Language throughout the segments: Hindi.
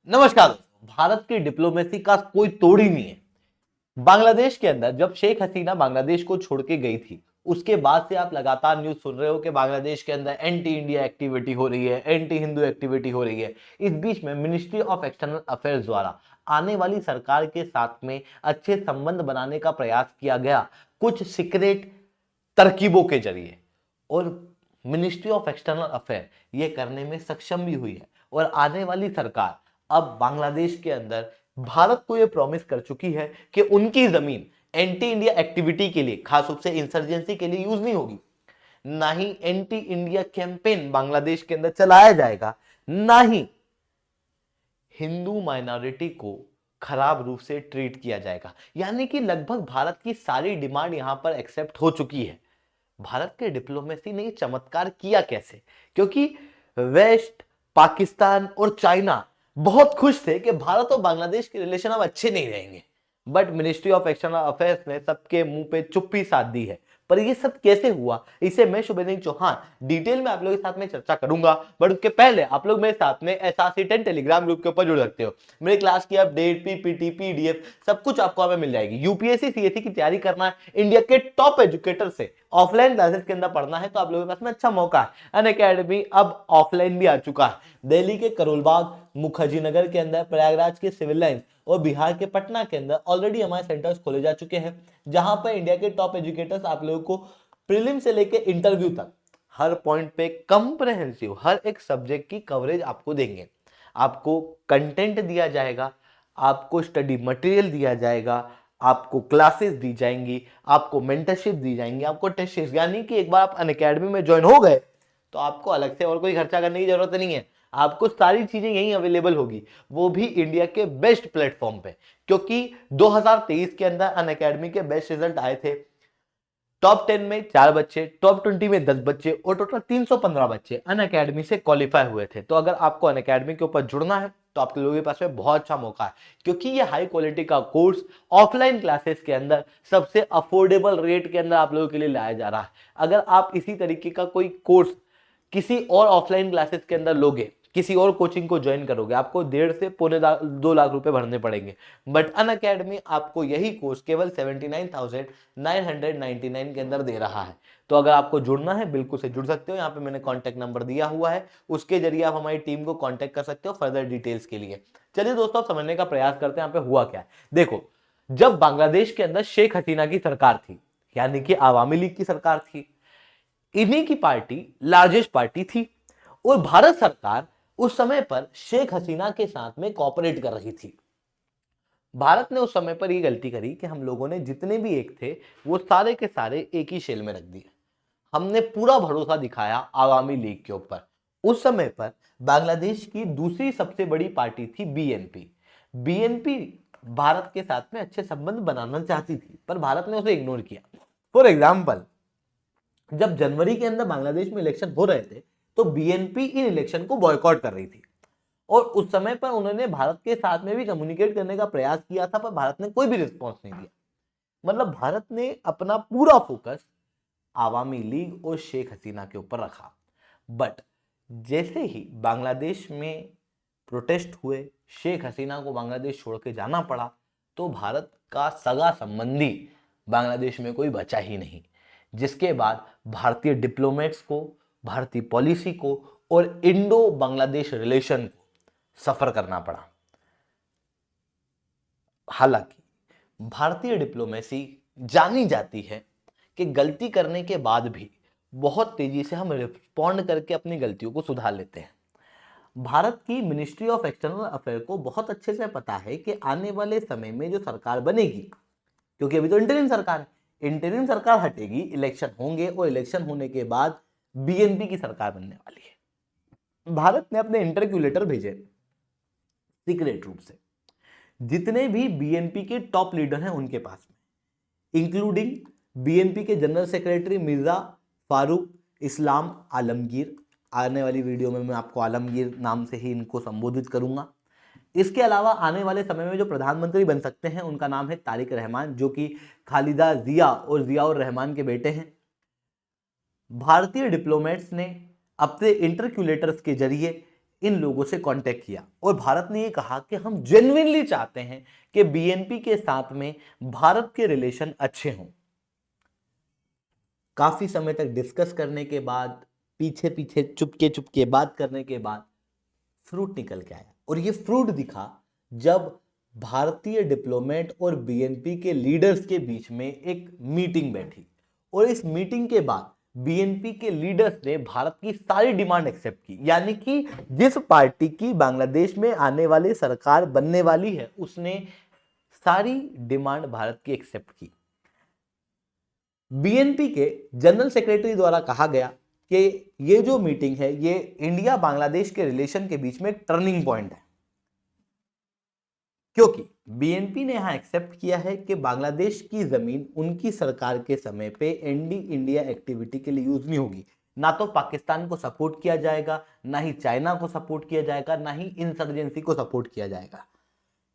नमस्कार दोस्तों, भारत की डिप्लोमेसी का कोई तोड़ ही नहीं है। बांग्लादेश के अंदर जब शेख हसीना बांग्लादेश को छोड़ के गई थी, उसके बाद से आप लगातार न्यूज सुन रहे हो कि बांग्लादेश के अंदर एंटी इंडिया एक्टिविटी हो रही है, एंटी हिंदू एक्टिविटी हो रही है। इस बीच में मिनिस्ट्री ऑफ एक्सटर्नल अफेयर्स द्वारा आने वाली सरकार के साथ में अच्छे संबंध बनाने का प्रयास किया गया, कुछ सीक्रेट तरकीबों के जरिए। और मिनिस्ट्री ऑफ एक्सटर्नल अफेयर ये करने में सक्षम भी हुई है। और आने वाली सरकार अब बांग्लादेश के अंदर भारत को यह प्रॉमिस कर चुकी है कि उनकी जमीन एंटी इंडिया एक्टिविटी के लिए, खास रूप से इंसर्जेंसी के लिए यूज नहीं होगी। ना ही एंटी इंडिया कैंपेन बांग्लादेश के अंदर चलाया जाएगा, ना ही हिंदू माइनॉरिटी को खराब रूप से ट्रीट किया जाएगा। यानी कि लगभग भारत की सारी डिमांड यहां पर एक्सेप्ट हो चुकी है। भारत के डिप्लोमेसी ने चमत्कार किया कैसे? क्योंकि वेस्ट, पाकिस्तान और चाइना बहुत खुश थे कि भारत और बांग्लादेश के रिलेशन अब अच्छे नहीं रहेंगे, but ministry of external affairs ने सबके मुंह पे चुप्पी साध दी है। पर ये सब कैसे हुआ, इसे मैं शुभेंदु चौहान डिटेल में आप लोगों के साथ में चर्चा करूंगा। बट उसके पहले आप लोग मेरे साथ में एसआरसी 10 टेलीग्राम ग्रुप के ऊपर जुड़ सकते हो। मेरे क्लास की अपडेट, पीपीटी, पीडीएफ सब कुछ आपको हमें मिल जाएगी। यूपीएससी सीएससी की तैयारी करना है, इंडिया के टॉप एजुकेटर से ऑफलाइन क्लासेस के अंदर पढ़ना है, तो आप लोगों के पास में अच्छा मौका है। अनअकैडमी अब ऑफलाइन भी आ चुका है। दिल्ली के करोलबाग, मुखर्जी नगर के अंदर, प्रयागराज के सिविल लाइन और बिहार के पटना के अंदर ऑलरेडी हमारे सेंटर्स खोले जा चुके हैं, जहां पर इंडिया के टॉप एजुकेटर्स आप लोगों को प्रीलिम से लेके इंटरव्यू तक हर पॉइंट पे कंप्रहेंसिव हर एक सब्जेक्ट की कवरेज आपको देंगे। आपको कंटेंट दिया जाएगा, आपको स्टडी मटेरियल दिया जाएगा, आपको क्लासेस दी जाएंगी, आपको मेंटरशिप दी जाएंगी, आपको टेस्ट। यानी कि एक बार आप अनअकैडमी में ज्वाइन हो गए तो आपको अलग से और कोई खर्चा करने की जरूरत नहीं है। आपको सारी चीजें यहीं अवेलेबल होगी, वो भी इंडिया के बेस्ट प्लेटफॉर्म पे। क्योंकि 2023 के अंदर अनअकैडमी के बेस्ट रिजल्ट आए थे। टॉप 10 में 4 बच्चे, टॉप 20 में 10 बच्चे और टोटल 315 बच्चे अनअकैडमी से क्वालिफाई हुए थे। तो अगर आपको अनअकैडमी के ऊपर जुड़ना है तो आपके लोगों के पास में बहुत अच्छा मौका है, क्योंकि ये हाई क्वालिटी का कोर्स ऑफलाइन क्लासेस के अंदर सबसे अफोर्डेबल रेट के अंदर आप लोगों के लिए लाया जा रहा है। अगर आप इसी तरीके का कोई कोर्स किसी और ऑफलाइन क्लासेस के अंदर लोगे, किसी और कोचिंग को ज्वाइन करोगे, आपको 1.5 से पौने 2 लाख रुपए भरने पड़ेंगे। बट अनअकैडमी आपको यही कोर्स केवल 79,999 के अंदर दे रहा है। तो अगर आपको जुड़ना है, बिल्कुल से जुड़ सकते हो। यहाँ पे मैंने कॉन्टैक्ट नंबर दिया हुआ है, उसके जरिए आप हमारी टीम को कॉन्टैक्ट कर सकते हो फर्दर डिटेल्स के लिए। चलिए दोस्तों, आप समझने का प्रयास करते हैं यहाँ पे हुआ क्या है। देखो, जब बांग्लादेश के अंदर शेख हसीना की सरकार थी, यानी कि आवामी लीग की सरकार थी, इन्हीं की पार्टी लार्जेस्ट पार्टी थी, और भारत सरकार उस समय पर शेख हसीना के साथ में कॉपरेट कर रही थी। भारत ने उस समय पर यह गलती करी कि हम लोगों ने जितने भी एक थे वो सारे के सारे एक ही शेल में रख दिए। हमने पूरा भरोसा दिखाया आवामी लीग के ऊपर। उस समय पर बांग्लादेश की दूसरी सबसे बड़ी पार्टी थी बीएनपी। बीएनपी भारत के साथ में अच्छे संबंध बनाना चाहती थी, पर भारत ने उसे इग्नोर किया। फॉर एग्जाम्पल, जब जनवरी के अंदर बांग्लादेश में इलेक्शन हो रहे थे तो बीएनपी इन इलेक्शन को बॉयकॉट कर रही थी, और उस समय पर उन्होंने भारत के साथ में भी कम्युनिकेट करने का प्रयास किया था, पर भारत ने कोई भी रिस्पॉन्स नहीं दिया। मतलब भारत ने अपना पूरा फोकस आवामी लीग और शेख हसीना के ऊपर रखा। बट जैसे ही बांग्लादेश में प्रोटेस्ट हुए, शेख हसीना को बांग्लादेश छोड़ के जाना पड़ा, तो भारत का सगा संबंधी बांग्लादेश में कोई बचा ही नहीं। जिसके बाद भारतीय डिप्लोमेट्स को, भारतीय पॉलिसी को और इंडो बांग्लादेश रिलेशन को सफर करना पड़ा। हालांकि भारतीय डिप्लोमेसी जानी जाती है कि गलती करने के बाद भी बहुत तेजी से हम रिस्पॉन्ड करके अपनी गलतियों को सुधार लेते हैं। भारत की मिनिस्ट्री ऑफ एक्सटर्नल अफेयर को बहुत अच्छे से पता है कि आने वाले समय में जो सरकार बनेगी, क्योंकि अभी तो इंटरिम सरकार है, इंटरिम सरकार हटेगी, इलेक्शन होंगे और इलेक्शन होने के बाद बीएनपी की सरकार बनने वाली है। भारत ने अपने इंटरक्यूलेटर भेजे सीक्रेट रूप से, जितने भी बीएनपी के टॉप लीडर हैं उनके पास में, इंक्लूडिंग बीएनपी के जनरल सेक्रेटरी मिर्जा फारूक इस्लाम आलमगीर। आने वाली वीडियो में मैं आपको आलमगीर नाम से ही इनको संबोधित करूंगा। इसके अलावा आने वाले समय में जो प्रधानमंत्री बन सकते हैं उनका नाम है तारिक रहमान, जो कि खालिदा जिया और जियाउर रहमान के बेटे हैं। भारतीय डिप्लोमेट्स ने अपने इंटरक्यूलेटर्स के जरिए इन लोगों से कांटेक्ट किया और भारत ने ये कहा कि हम जेन्युइनली चाहते हैं कि बीएनपी के साथ में भारत के रिलेशन अच्छे हों। काफी समय तक डिस्कस करने के बाद, पीछे पीछे चुपके चुपके बात करने के बाद फ्रूट निकल के आया और ये फ्रूट दिखा जब भारतीय डिप्लोमेट और बीएनपी के लीडर्स के बीच में एक मीटिंग बैठी और इस मीटिंग के बाद बीएनपी के लीडर्स ने भारत की सारी डिमांड एक्सेप्ट की। यानी कि जिस पार्टी की बांग्लादेश में आने वाली सरकार बनने वाली है उसने सारी डिमांड भारत की एक्सेप्ट की। बीएनपी के जनरल सेक्रेटरी द्वारा कहा गया कि ये जो मीटिंग है ये इंडिया बांग्लादेश के रिलेशन के बीच में एक टर्निंग पॉइंट है, क्योंकि बीएनपी ने यहां एक्सेप्ट किया है कि बांग्लादेश की जमीन उनकी सरकार के समय पे एंटी इंडिया एक्टिविटी के लिए यूज नहीं होगी। ना तो पाकिस्तान को सपोर्ट किया जाएगा, ना ही चाइना को सपोर्ट किया जाएगा, ना ही इंसर्जेंसी को सपोर्ट किया जाएगा।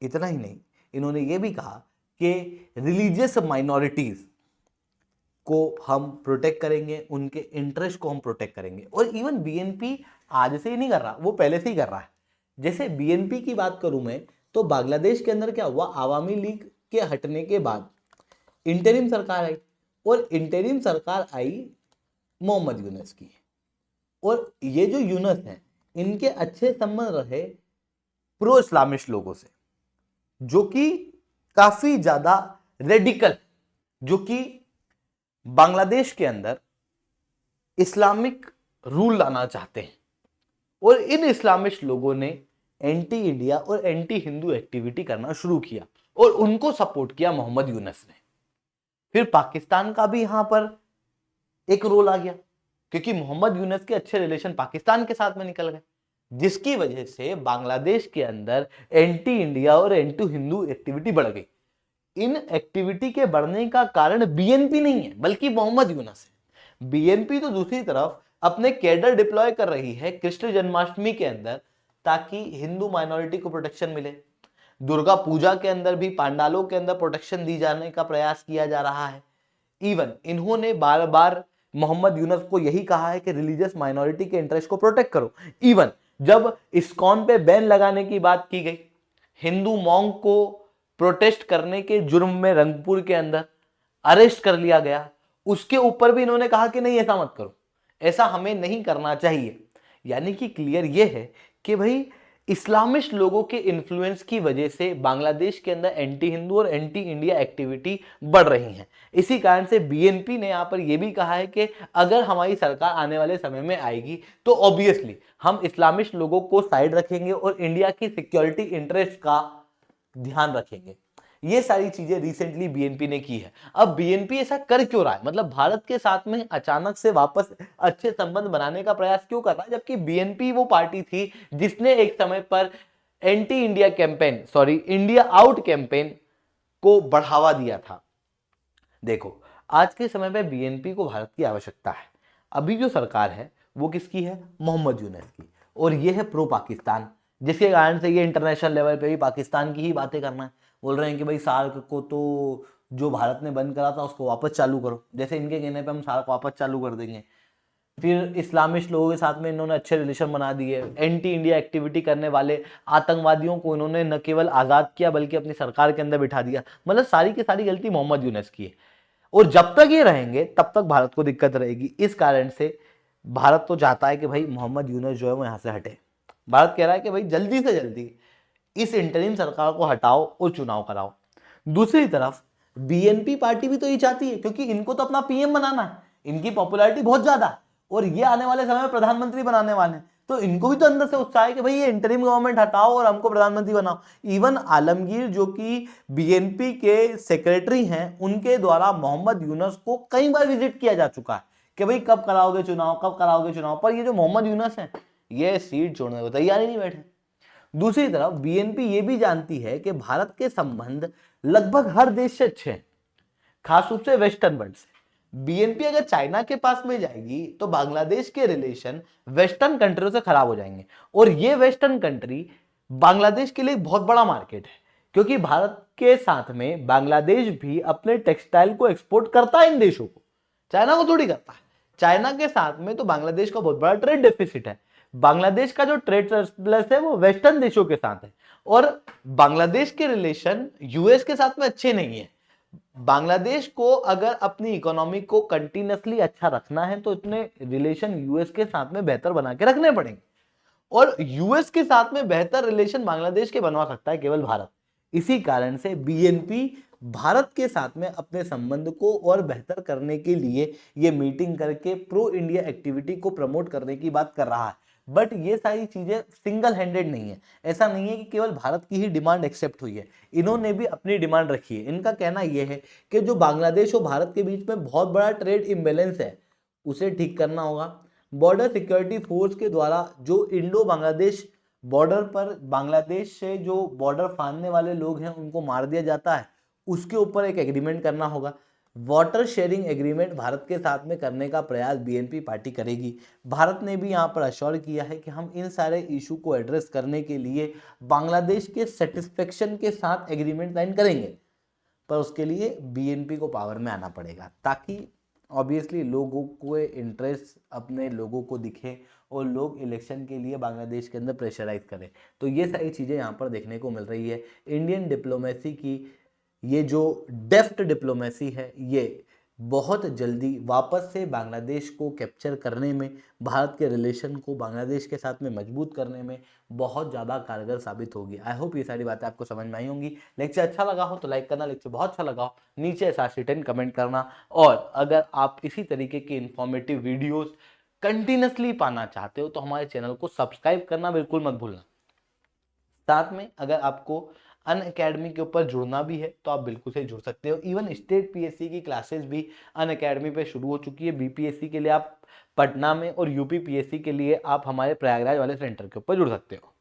इतना ही नहीं, इन्होंने ये भी कहा कि रिलीजियस माइनॉरिटीज को हम प्रोटेक्ट करेंगे, उनके इंटरेस्ट को हम प्रोटेक्ट करेंगे। और इवन बीएनपी आज से ही नहीं कर रहा, वो पहले से ही कर रहा है। जैसे बीएनपी की बात करूं मैं तो बांग्लादेश के अंदर क्या हुआ, आवामी लीग के हटने के बाद इंटरिम सरकार आई और इंटरिम सरकार आई मोहम्मद यूनुस की। और ये जो यूनुस हैं इनके अच्छे संबंध रहे प्रो इस्लामिस्ट लोगों से, जो कि काफी ज्यादा रेडिकल, जो कि बांग्लादेश के अंदर इस्लामिक रूल लाना चाहते हैं। और इन इस्लामिस्ट लोगों ने एंटी इंडिया और एंटी हिंदू एक्टिविटी करना शुरू किया और उनको सपोर्ट किया मोहम्मद यूनुस ने। फिर पाकिस्तान का भी यहां पर एक रोल आ गया, क्योंकि मोहम्मद यूनुस के अच्छे रिलेशन पाकिस्तान के साथ में निकल गए, जिसकी वजह से बांग्लादेश के अंदर एंटी इंडिया और एंटी हिंदू एक्टिविटी बढ़ गई। इन एक्टिविटी के बढ़ने का कारण बीएनपी नहीं है बल्कि मोहम्मद यूनुस है। बीएनपी तो दूसरी तरफ अपने कैडर डिप्लॉय कर रही है कृष्ण जन्माष्टमी के अंदर ताकि हिंदू माइनॉरिटी को प्रोटेक्शन मिले। दुर्गा पूजा के अंदर भी पांडालों के अंदर प्रोटेक्शन दी जाने का प्रयास किया जा रहा है। इवन इन्होंने बार बार मोहम्मद यूनुस को यही कहा है कि रिलीजियस माइनॉरिटी के इंटरेस्ट को प्रोटेक्ट करो। इवन जब इस्कॉन पे बैन लगाने की बात की गई, हिंदू मॉन्क को प्रोटेस्ट करने के जुर्म में रंगपुर के अंदर अरेस्ट कर लिया गया, उसके ऊपर भी इन्होंने कहा कि नहीं ऐसा मत करो, ऐसा हमें नहीं करना चाहिए। यानी कि क्लियर ये है कि भाई इस्लामिस्ट लोगों के इन्फ्लुएंस की वजह से बांग्लादेश के अंदर एंटी हिंदू और एंटी इंडिया एक्टिविटी बढ़ रही है। इसी कारण से बीएनपी ने यहां पर यह भी कहा है कि अगर हमारी सरकार आने वाले समय में आएगी तो ऑब्वियसली हम इस्लामिस्ट लोगों को साइड रखेंगे और इंडिया की सिक्योरिटी इंटरेस्ट का ध्यान रखेंगे। ये सारी चीजें रिसेंटली बीएनपी ने की है। अब बीएनपी ऐसा कर क्यों रहा है, मतलब भारत के साथ में अचानक से वापस अच्छे संबंध बनाने का प्रयास क्यों कर रहा है, जबकि बीएनपी वो पार्टी थी जिसने एक समय पर anti India campaign, India out campaign को बढ़ावा दिया था। देखो आज के समय में बीएनपी को भारत की आवश्यकता है। अभी जो सरकार है वो किसकी है, मोहम्मद यूनुस की, और ये है प्रो पाकिस्तान, जिसके कारण से ये इंटरनेशनल लेवल पे भी पाकिस्तान की ही बातें करना है। बोल रहे हैं कि भाई सार्क को तो जो भारत ने बंद करा था उसको वापस चालू करो, जैसे इनके कहने पे हम सार्क वापस चालू कर देंगे। फिर इस्लामिस्ट लोगों के साथ में इन्होंने अच्छे रिलेशन बना दिए। एंटी इंडिया एक्टिविटी करने वाले आतंकवादियों को इन्होंने न केवल आज़ाद किया बल्कि अपनी सरकार के अंदर बिठा दिया। मतलब सारी की सारी गलती मोहम्मद यूनुस की है, और जब तक ये रहेंगे तब तक भारत को दिक्कत रहेगी। इस कारण से भारत तो चाहता है कि भाई मोहम्मद यूनुस जो है वो यहाँ से हटे। भारत कह रहा है कि भाई जल्दी से जल्दी इस इंटरिम सरकार को हटाओ और चुनाव कराओ। दूसरी तरफ बीएनपी पार्टी भी तो ये चाहती है, क्योंकि इनको तो अपना पीएम बनाना है, इनकी पॉपुलैरिटी बहुत ज्यादा है और ये आने वाले समय में प्रधानमंत्री बनाने वाले हैं, तो इनको भी तो अंदर से उत्साह है कि भाई ये इंटरिम गवर्नमेंट हटाओ और हमको प्रधानमंत्री बनाओ। इवन आलमगीर जो कि बीएनपी के सेक्रेटरी हैं, उनके द्वारा मोहम्मद यूनुस को कई बार विजिट किया जा चुका है कि भाई कब कराओगे चुनाव, कब कराओगे चुनाव, पर ये जो मोहम्मद यूनुस है ये सीट छोड़ने को तैयार ही नहीं बैठे। दूसरी तरफ बीएनपी ये भी जानती है कि भारत के संबंध लगभग हर देश से अच्छे हैं, खास रूप से वेस्टर्न वर्ल्ड से। बीएनपी अगर चाइना के पास में जाएगी तो बांग्लादेश के रिलेशन वेस्टर्न कंट्रियों से खराब हो जाएंगे, और ये वेस्टर्न कंट्री बांग्लादेश के लिए बहुत बड़ा मार्केट है, क्योंकि भारत के साथ में बांग्लादेश भी अपने टेक्सटाइल को एक्सपोर्ट करता है इन देशों को, चाइना को थोड़ी करता है। चाइना के साथ में तो बांग्लादेश का बहुत बड़ा ट्रेड डेफिसिट है। बांग्लादेश का जो ट्रेड सरप्लस है वो वेस्टर्न देशों के साथ है, और बांग्लादेश के रिलेशन यूएस के साथ में अच्छे नहीं है। बांग्लादेश को अगर अपनी इकोनॉमी को कंटिन्यूसली अच्छा रखना है तो इतने रिलेशन यूएस के साथ में बेहतर बना के रखने पड़ेंगे, और यूएस के साथ में बेहतर रिलेशन बांग्लादेश के बनवा सकता है केवल भारत। इसी कारण से बीएनपी भारत के साथ में अपने संबंध को और बेहतर करने के लिए ये मीटिंग करके प्रो इंडिया एक्टिविटी को प्रमोट करने की बात कर रहा है। बट ये सारी चीजें सिंगल हैंडेड नहीं है, ऐसा नहीं है कि केवल भारत की ही डिमांड एक्सेप्ट हुई है, इन्होंने भी अपनी डिमांड रखी है। इनका कहना यह है कि जो बांग्लादेश और भारत के बीच में बहुत बड़ा ट्रेड इम्बेलेंस है उसे ठीक करना होगा। बॉर्डर सिक्योरिटी फोर्स के द्वारा जो इंडो बांग्लादेश बॉर्डर पर बांग्लादेश से जो बॉर्डर फांदने वाले लोग हैं उनको मार दिया जाता है, उसके ऊपर एक एग्रीमेंट करना होगा। वाटर शेयरिंग एग्रीमेंट भारत के साथ में करने का प्रयास बीएनपी पार्टी करेगी। भारत ने भी यहाँ पर अश्योर किया है कि हम इन सारे इशू को एड्रेस करने के लिए बांग्लादेश के सेटिस्फेक्शन के साथ एग्रीमेंट साइन करेंगे, पर उसके लिए बीएनपी को पावर में आना पड़ेगा, ताकि ऑब्वियसली लोगों को इंटरेस्ट अपने लोगों को दिखे और लोग इलेक्शन के लिए बांग्लादेश के अंदर प्रेशराइज करें। तो ये सारी चीज़ें यहाँ पर देखने को मिल रही है। इंडियन डिप्लोमेसी की ये जो डेफ्ट डिप्लोमेसी है ये बहुत जल्दी वापस से बांग्लादेश को कैप्चर करने में, भारत के रिलेशन को बांग्लादेश के साथ में मजबूत करने में बहुत ज़्यादा कारगर साबित होगी। आई होप ये सारी बातें आपको समझ में आई होंगी। लेक्चर अच्छा लगा हो तो लाइक करना, लेक्चर बहुत अच्छा लगा हो नीचे #10 कमेंट करना, और अगर आप इसी तरीके के इंफॉर्मेटिव वीडियोस कंटिन्यूसली पाना चाहते हो तो हमारे चैनल को सब्सक्राइब करना बिल्कुल मत भूलना। साथ में अगर आपको अनअकैडमी के ऊपर जुड़ना भी है तो आप बिल्कुल से जुड़ सकते हो। इवन स्टेट पीएससी की क्लासेस भी अनअकैडमी पे शुरू हो चुकी है। बीपीएससी के लिए आप पटना में और यूपी पीएससी के लिए आप हमारे प्रयागराज वाले सेंटर के ऊपर जुड़ सकते हो।